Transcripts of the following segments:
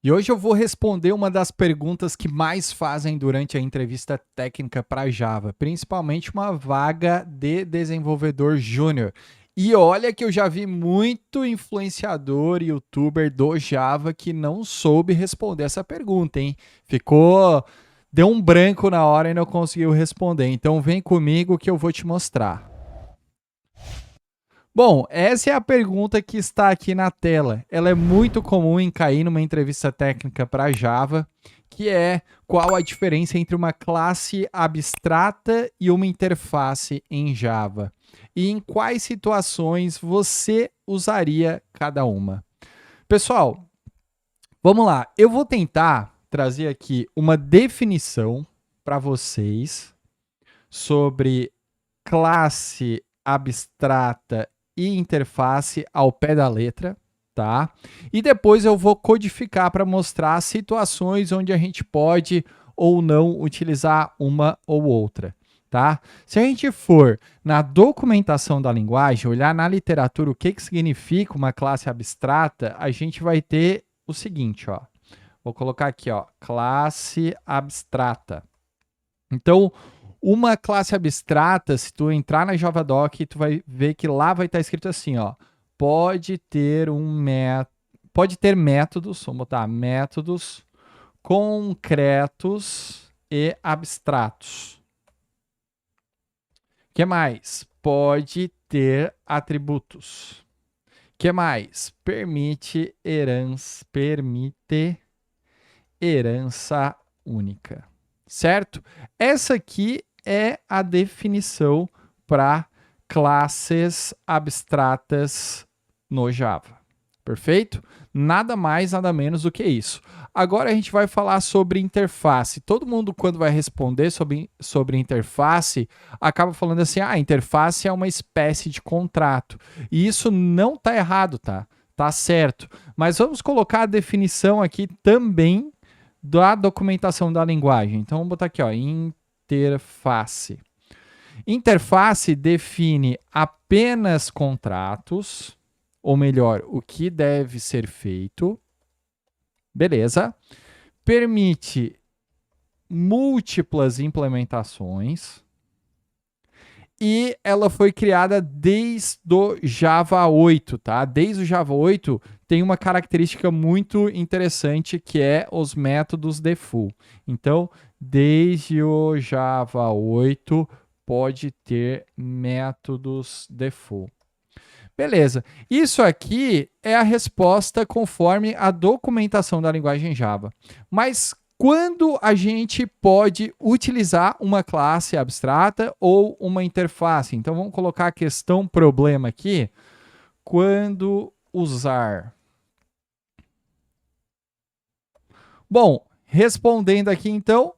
E hoje eu vou responder uma das perguntas que mais fazem durante a entrevista técnica para Java, principalmente uma vaga de desenvolvedor júnior. E olha que eu já vi muito influenciador e youtuber do Java que não soube responder essa pergunta, hein? Deu um branco na hora e não conseguiu responder. Então vem comigo que eu vou te mostrar. Bom, essa é a pergunta que está aqui na tela. Ela é muito comum em cair numa entrevista técnica para Java, que é qual a diferença entre uma classe abstrata e uma interface em Java. E em quais situações você usaria cada uma. Pessoal, vamos lá. Eu vou tentar trazer aqui uma definição para vocês sobre classe abstrata e interface ao pé da letra, tá? E depois eu vou codificar para mostrar situações onde a gente pode ou não utilizar uma ou outra, tá? Se a gente for na documentação da linguagem, olhar na literatura o que significa uma classe abstrata, a gente vai ter o seguinte, ó. Vou colocar aqui, ó, classe abstrata. Então, uma classe abstrata, se tu entrar na JavaDoc, tu vai ver que lá vai estar escrito assim, ó, pode ter métodos, vamos botar métodos concretos e abstratos. Que mais? Pode ter atributos. Que mais? Permite herança única. Certo? Essa aqui é a definição para classes abstratas no Java. Perfeito? Nada mais, nada menos do que isso. Agora a gente vai falar sobre interface. Todo mundo, quando vai responder sobre interface, acaba falando assim: ah, interface é uma espécie de contrato. E isso não está errado, tá? Tá certo. Mas vamos colocar a definição aqui também da documentação da linguagem. Então, vamos botar aqui, ó, interface. Interface define apenas contratos, ou melhor, o que deve ser feito. Beleza. Permite múltiplas implementações. E ela foi criada desde o Java 8, tá? Desde o Java 8 tem uma característica muito interessante que é os métodos default. Então, desde o Java 8 pode ter métodos default. Beleza. Isso aqui é a resposta conforme a documentação da linguagem Java. Mas quando a gente pode utilizar uma classe abstrata ou uma interface? Então vamos colocar a questão problema aqui. Quando usar? Bom, respondendo aqui então,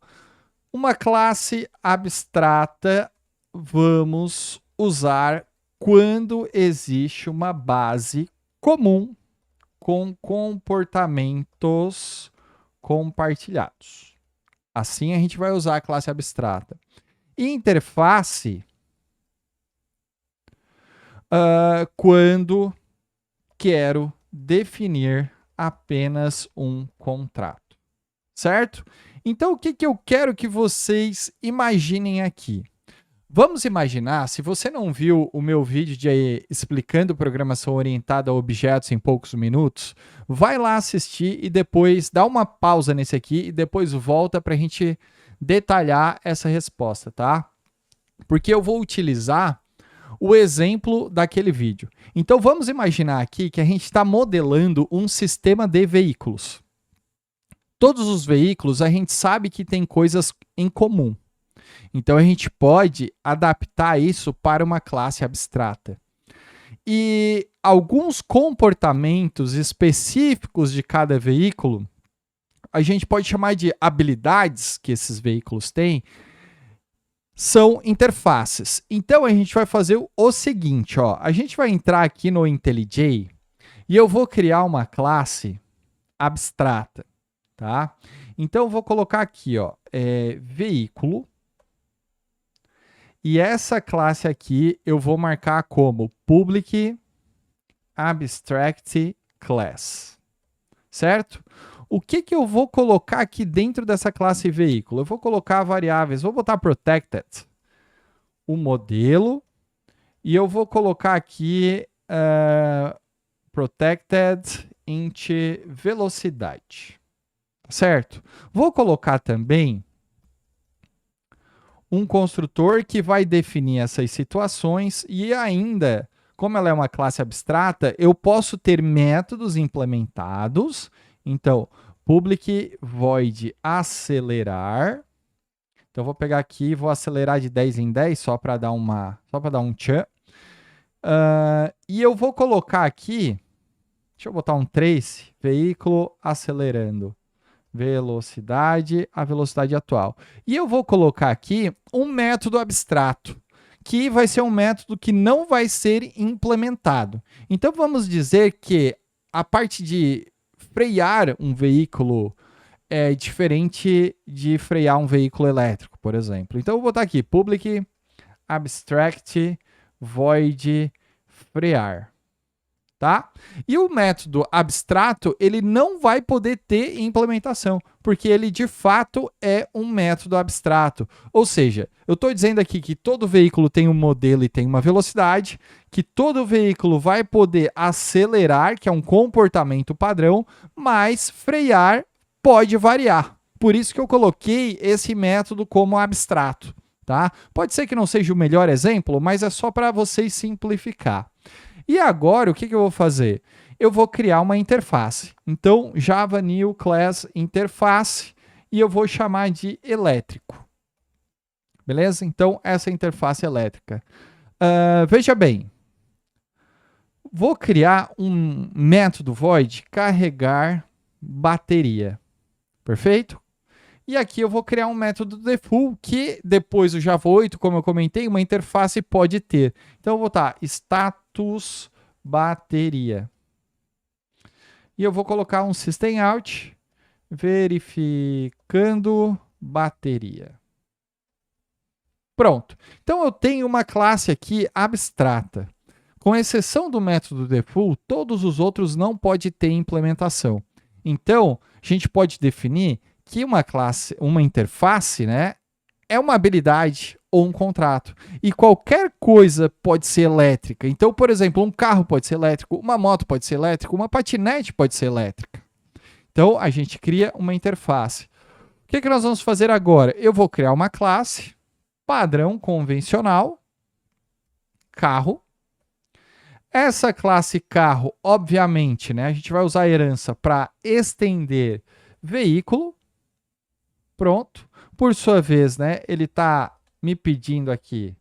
uma classe abstrata vamos usar quando existe uma base comum com comportamentos compartilhados. Assim a gente vai usar a classe abstrata. Interface, quando quero definir apenas um contrato. Certo? Então, o que eu quero que vocês imaginem aqui? Vamos imaginar, se você não viu o meu vídeo de explicando programação orientada a objetos em poucos minutos, vai lá assistir e depois dá uma pausa nesse aqui e depois volta para a gente detalhar essa resposta, tá? Porque eu vou utilizar o exemplo daquele vídeo. Então vamos imaginar aqui que a gente está modelando um sistema de veículos. Todos os veículos a gente sabe que tem coisas em comum. Então a gente pode adaptar isso para uma classe abstrata. E alguns comportamentos específicos de cada veículo, a gente pode chamar de habilidades que esses veículos têm, são interfaces. Então a gente vai fazer o seguinte, ó, a gente vai entrar aqui no IntelliJ e eu vou criar uma classe abstrata, tá? Então eu vou colocar aqui, ó, veículo. E essa classe aqui eu vou marcar como Public Abstract Class. Certo? o que eu vou colocar aqui dentro dessa classe veículo? Eu vou colocar variáveis, vou botar protected, o modelo, e eu vou colocar aqui protected int velocidade, certo? Vou colocar também um construtor que vai definir essas situações e ainda, como ela é uma classe abstrata, eu posso ter métodos implementados. Então, public void acelerar. Então, eu vou pegar aqui e vou acelerar de 10 em 10 só para dar um tchan. E eu vou colocar aqui, deixa eu botar um trace, veículo acelerando. Velocidade, a velocidade atual. E eu vou colocar aqui um método abstrato, que vai ser um método que não vai ser implementado. Então, vamos dizer que a parte de frear um veículo é diferente de frear um veículo elétrico, por exemplo. Então, eu vou botar aqui, public abstract void frear. Tá? E o método abstrato, ele não vai poder ter implementação, porque ele de fato é um método abstrato. Ou seja, eu estou dizendo aqui que todo veículo tem um modelo e tem uma velocidade, que todo veículo vai poder acelerar, que é um comportamento padrão, mas frear pode variar. Por isso que eu coloquei esse método como abstrato. Tá? Pode ser que não seja o melhor exemplo, mas é só para vocês simplificar. E agora, o que eu vou fazer? Eu vou criar uma interface. Então, Java New Class Interface, e eu vou chamar de elétrico. Beleza? Então, essa é a interface elétrica. Veja bem, vou criar um método void carregar bateria. Perfeito? E aqui eu vou criar um método default que depois do Java 8, como eu comentei, uma interface pode ter. Então, eu vou botar status bateria. E eu vou colocar um system out verificando bateria. Pronto. Então, eu tenho uma classe aqui abstrata. Com exceção do método default, todos os outros não podem ter implementação. Então, a gente pode definir que uma classe, uma interface, né, é uma habilidade ou um contrato. E qualquer coisa pode ser elétrica. Então, por exemplo, um carro pode ser elétrico, uma moto pode ser elétrica, uma patinete pode ser elétrica. Então, a gente cria uma interface. O que nós vamos fazer agora? Eu vou criar uma classe padrão convencional, carro. Essa classe carro, obviamente, né, a gente vai usar a herança para estender veículo. Pronto. Por sua vez, né, ele está me pedindo aqui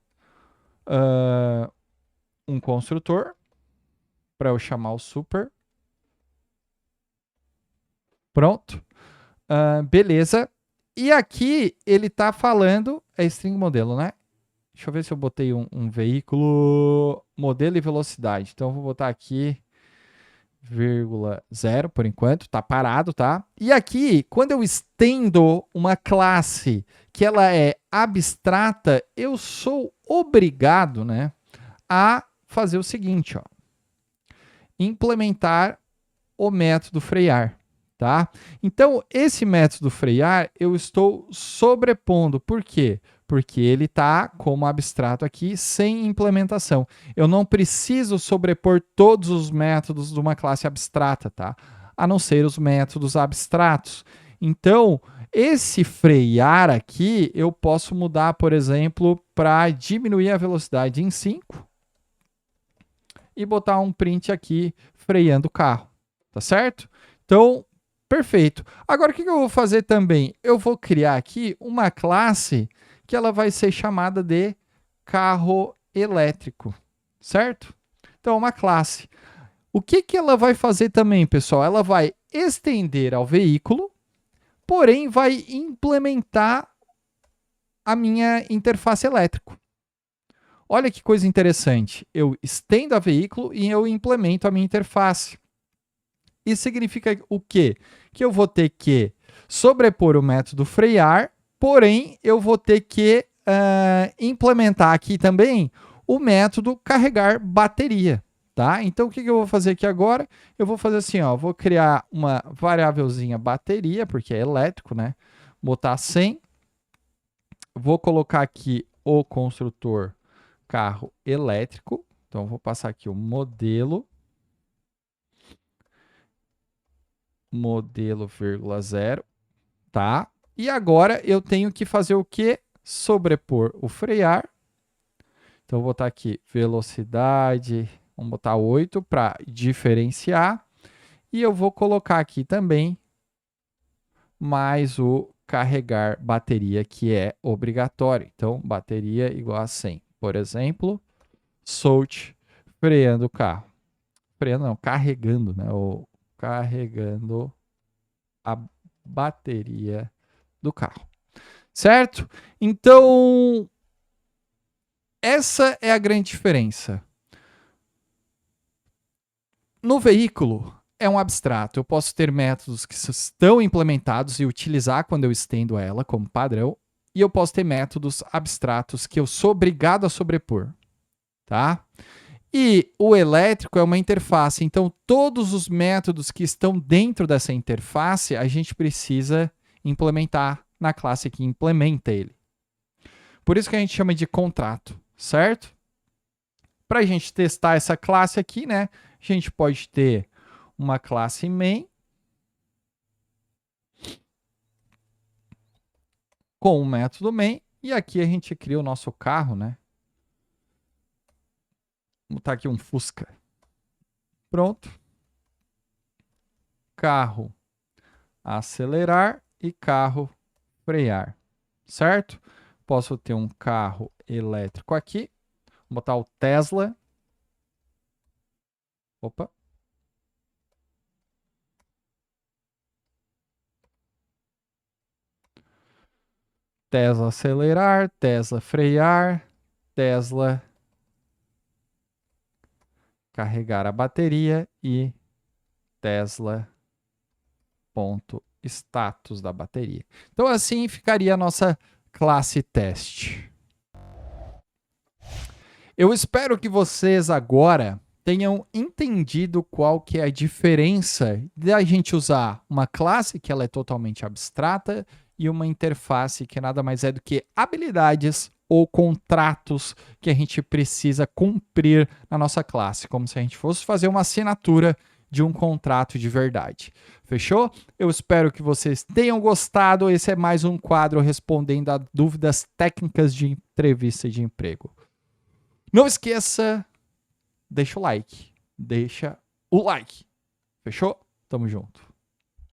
um construtor para eu chamar o super. Pronto. Beleza. E aqui ele está falando, é string modelo, né? Deixa eu ver se eu botei um veículo, modelo e velocidade. Então, eu vou botar aqui 0 por enquanto, tá parado, tá? E aqui, quando eu estendo uma classe que ela é abstrata, eu sou obrigado, né, a fazer o seguinte, ó, implementar o método frear, tá? Então, esse método frear, eu estou sobrepondo. Por quê? Porque ele está como abstrato aqui, sem implementação. Eu não preciso sobrepor todos os métodos de uma classe abstrata, tá? A não ser os métodos abstratos. Então, esse frear aqui, eu posso mudar, por exemplo, para diminuir a velocidade em 5 e botar um print aqui freando o carro, tá certo? Então, perfeito. Agora, o que eu vou fazer também? Eu vou criar aqui uma classe que ela vai ser chamada de carro elétrico, certo? Então, uma classe. O que ela vai fazer também, pessoal? Ela vai estender ao veículo, porém vai implementar a minha interface elétrico. Olha que coisa interessante. Eu estendo a veículo e eu implemento a minha interface. Isso significa o quê? Que eu vou ter que sobrepor o método frear, porém, eu vou ter que implementar aqui também o método carregar bateria. tá? Então, o que eu vou fazer aqui agora? Eu vou fazer assim, ó, vou criar uma variávelzinha bateria, porque é elétrico, né? Botar 100. Vou colocar aqui o construtor carro elétrico. Então, vou passar aqui o modelo, vírgula 0, tá? E agora eu tenho que fazer o quê? Sobrepor o frear. Então, vou botar aqui velocidade, vamos botar 8 para diferenciar. E eu vou colocar aqui também mais o carregar bateria, que é obrigatório. Então, bateria igual a 100. Por exemplo, solte freando o carro. Freando não, carregando, né? Ou carregando a bateria do carro. Certo? Então, essa é a grande diferença. No veículo, é um abstrato. Eu posso ter métodos que estão implementados e utilizar quando eu estendo ela como padrão, e eu posso ter métodos abstratos que eu sou obrigado a sobrepor, tá? E o elétrico é uma interface, então todos os métodos que estão dentro dessa interface, a gente precisa implementar na classe que implementa ele. Por isso que a gente chama de contrato, certo? Para a gente testar essa classe aqui, né, a gente pode ter uma classe main com o método main, e aqui a gente cria o nosso carro, né? Vou botar aqui um Fusca. Pronto. Carro acelerar e carro frear, certo? Posso ter um carro elétrico aqui. Vou botar o Tesla. Opa. Tesla acelerar, Tesla frear, Tesla carregar a bateria e Tesla ponto status da bateria. Então assim ficaria a nossa classe teste. Eu espero que vocês agora tenham entendido qual que é a diferença da gente usar uma classe que ela é totalmente abstrata e uma interface que nada mais é do que habilidades ou contratos que a gente precisa cumprir na nossa classe, como se a gente fosse fazer uma assinatura de um contrato de verdade. Fechou? Eu espero que vocês tenham gostado. Esse é mais um quadro respondendo a dúvidas técnicas de entrevista de emprego. Não esqueça, deixa o like. Deixa o like. Fechou? Tamo junto.